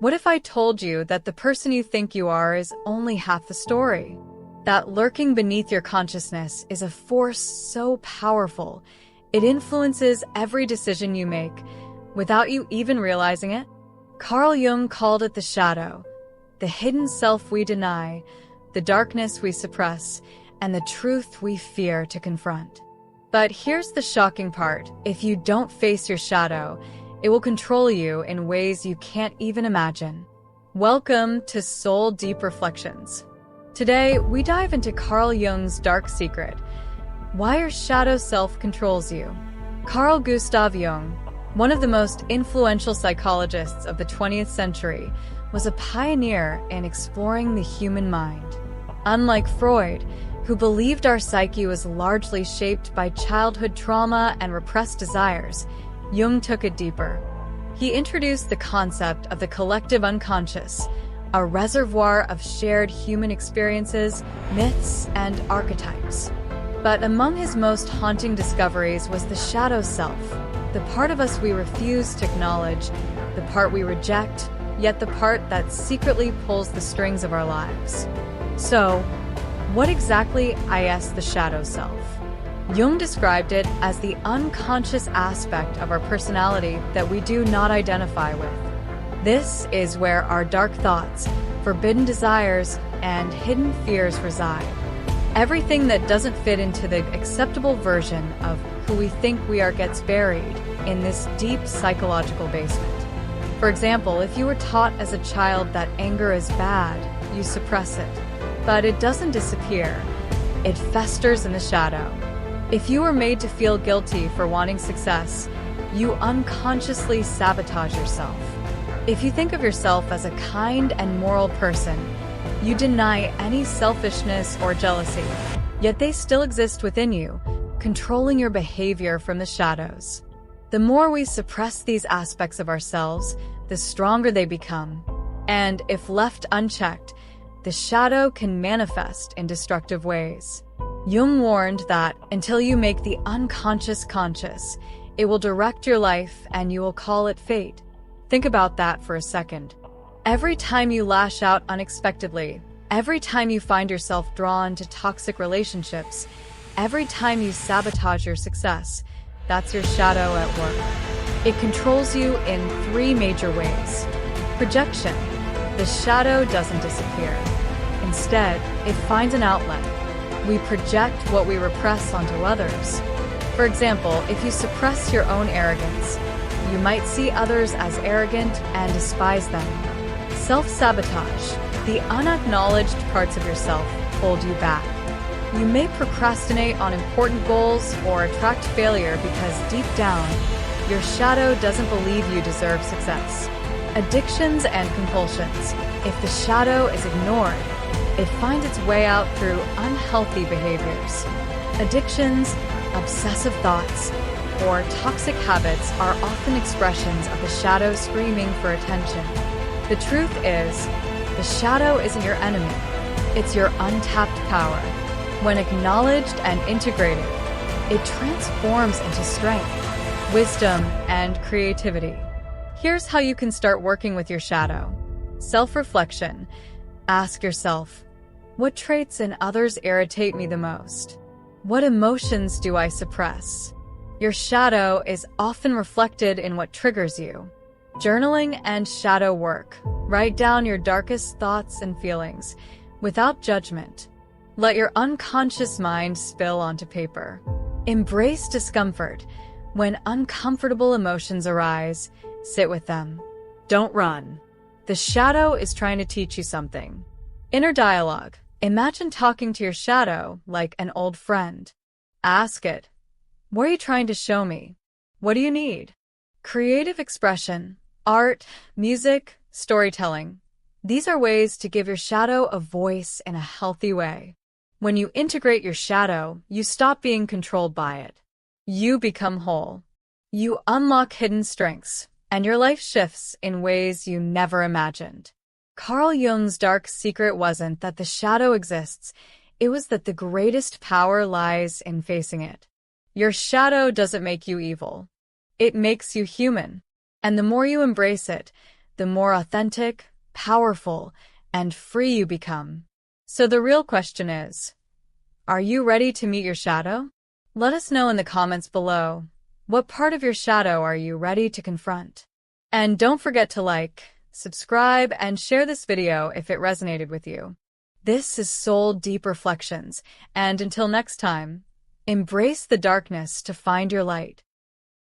What if I told you that the person you think you are is only half the story? That lurking beneath your consciousness is a force so powerful, it influences every decision you make, without you even realizing it? Carl Jung called it the shadow, the hidden self we deny, the darkness we suppress, and the truth we fear to confront. But here's the shocking part: if you don't face your shadow, it will control you in ways you can't even imagine. Welcome to Soul Deep Reflections. Today, we dive into Carl Jung's dark secret, why your shadow self controls you. Carl Gustav Jung, one of the most influential psychologists of the 20th century, was a pioneer in exploring the human mind. Unlike Freud, who believed our psyche was largely shaped by childhood trauma and repressed desires, Jung took it deeper. He introduced the concept of the collective unconscious, a reservoir of shared human experiences, myths, and archetypes. But among his most haunting discoveries was the shadow self, the part of us we refuse to acknowledge, the part we reject, yet the part that secretly pulls the strings of our lives. So, what exactly is the shadow self? Jung described it as the unconscious aspect of our personality that we do not identify with. This is where our dark thoughts, forbidden desires, and hidden fears reside. Everything that doesn't fit into the acceptable version of who we think we are gets buried in this deep psychological basement. For example, if you were taught as a child that anger is bad, you suppress it. But it doesn't disappear. It festers in the shadow. If you were made to feel guilty for wanting success, you unconsciously sabotage yourself. If you think of yourself as a kind and moral person, you deny any selfishness or jealousy, yet they still exist within you, controlling your behavior from the shadows. The more we suppress these aspects of ourselves, the stronger they become. And if left unchecked, the shadow can manifest in destructive ways. Jung warned that until you make the unconscious conscious, it will direct your life and you will call it fate. Think about that for a second. Every time you lash out unexpectedly, every time you find yourself drawn to toxic relationships, every time you sabotage your success, that's your shadow at work. It controls you in three major ways. Projection. The shadow doesn't disappear. Instead, it finds an outlet. We project what we repress onto others. For example, if you suppress your own arrogance, you might see others as arrogant and despise them. Self-sabotage. The unacknowledged parts of yourself hold you back. You may procrastinate on important goals or attract failure because deep down, your shadow doesn't believe you deserve success. Addictions and compulsions. If the shadow is ignored, it finds its way out through unhealthy behaviors. Addictions, obsessive thoughts, or toxic habits are often expressions of the shadow screaming for attention. The truth is, the shadow isn't your enemy. It's your untapped power. When acknowledged and integrated, it transforms into strength, wisdom, and creativity. Here's how you can start working with your shadow. Self-reflection. Ask yourself, what traits in others irritate me the most? What emotions do I suppress? Your shadow is often reflected in what triggers you. Journaling and shadow work. Write down your darkest thoughts and feelings, without judgment. Let your unconscious mind spill onto paper. Embrace discomfort. When uncomfortable emotions arise, sit with them. Don't run. The shadow is trying to teach you something. Inner dialogue. Imagine talking to your shadow like an old friend. Ask it, what are you trying to show me? What do you need? Creative expression, art, music, storytelling. These are ways to give your shadow a voice in a healthy way. When you integrate your shadow, you stop being controlled by it. You become whole. You unlock hidden strengths, and your life shifts in ways you never imagined. Carl Jung's dark secret wasn't that the shadow exists, it was that the greatest power lies in facing it. Your shadow doesn't make you evil. It makes you human. And the more you embrace it, the more authentic, powerful, and free you become. So the real question is, are you ready to meet your shadow? Let us know in the comments below. What part of your shadow are you ready to confront? And don't forget to like, subscribe, and share this video if it resonated with you. This is Soul Deep Reflections, and until next time, embrace the darkness to find your light.